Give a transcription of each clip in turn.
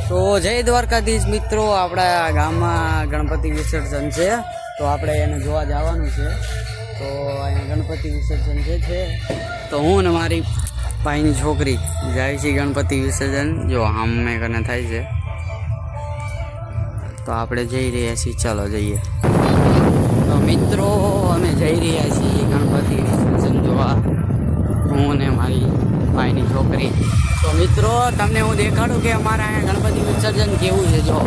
તો જય દ્વારકાધીશ મિત્રો, આપણા ગામમાં ગણપતિ વિસર્જન છે તો આપણે એને જોવા જવાનું છે. તો અહીંયા ગણપતિ વિસર્જન છે તો હું ને મારી ભાઈની છોકરી જાય છે ગણપતિ વિસર્જન. જો આમે કને થાય છે તો આપણે જઈ રહ્યા છીએ. ચાલો જઈએ. તો મિત્રો અમે જઈ રહ્યા છીએ ગણપતિ વિસર્જન જોવા, હું ને મારી ભાઈની છોકરી. તો મિત્રો તમને હું દેખાડું કે અમારા અહીંયા ગણપતિ વિસર્જન કેવું છે. જો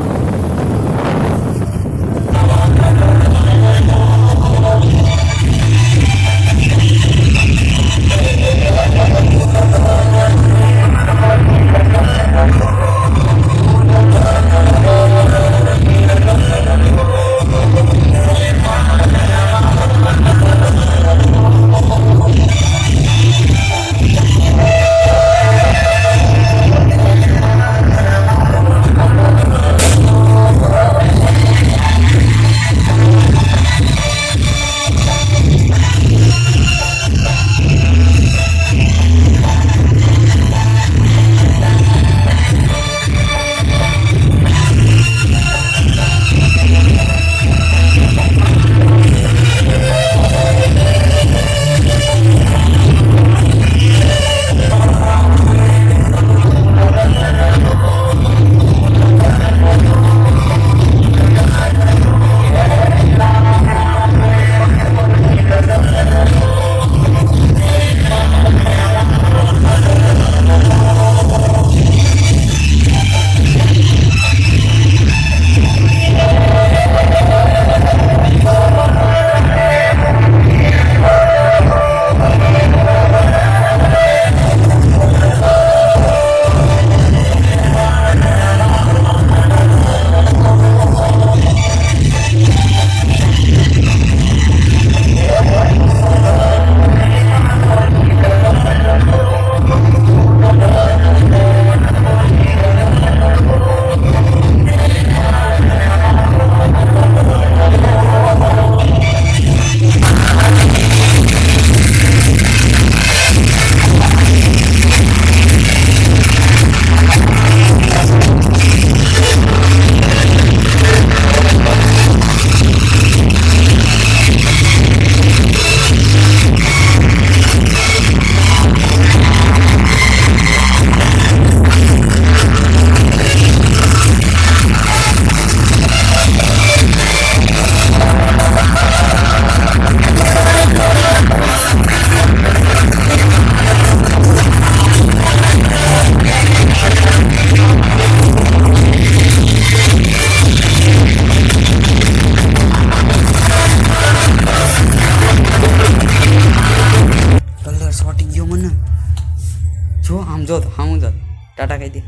જો આમ જો તો આમ જો ટાટા કહી દે.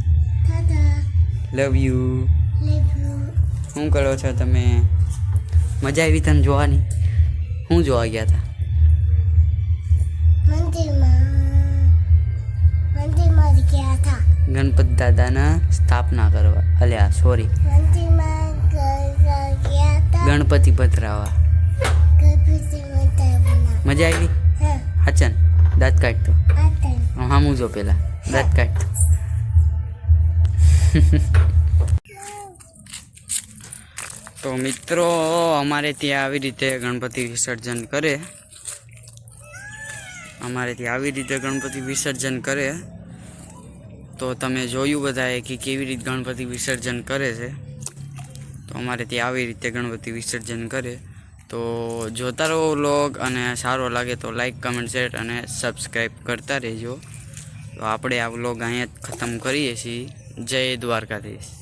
Love you. શું કરો છો તમે? મજા આવી તને જોવાની? શું જોવા ગયા હતા? મંદિરમાં ગયા હતા ગણપત દાદાના સ્થાપના કરવા. અલ્યા સોરી, ગણપતિ પધરાવા. મજા આવી? હાચન દાંત કાઢતો. હામું જો પેલા દાંત કાઢતો. તો મિત્રો અમારે ત્યાં આવી રીતે ગણપતિ વિસર્જન કરે. તો તમે જોયું બધાએ કે કેવી રીતે ગણપતિ વિસર્જન કરે છે. તો અમારે ત્યાં આવી રીતે ગણપતિ વિસર્જન કરે. તો જોતા રહો વ્લોગ, અને સારો લાગે તો લાઈક, કમેન્ટ, શેર અને સબસ્ક્રાઈબ કરતા રહેજો. તો આપણે આ વ્લોગ અહીંયા જ ખતમ કરીએ છીએ. જય દ્વારકાધીશ.